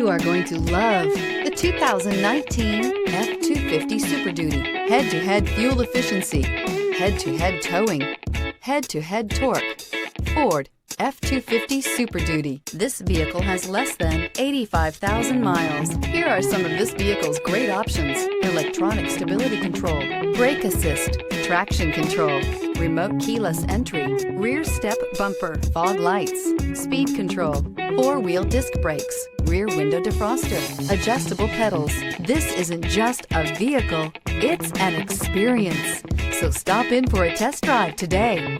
You are going to love the 2019 F-250 Super Duty. Head-to-head fuel efficiency, head-to-head towing, head-to-head torque. Ford F-250 Super Duty. This vehicle has less than 85,000 miles. Here are some of this vehicle's great options: electronic stability control, brake assist, traction control, remote keyless entry, rear step bumper, fog lights, speed control, four-wheel disc brakes, rear window defroster, adjustable pedals. This isn't just a vehicle, it's an experience. So stop in for a test drive today.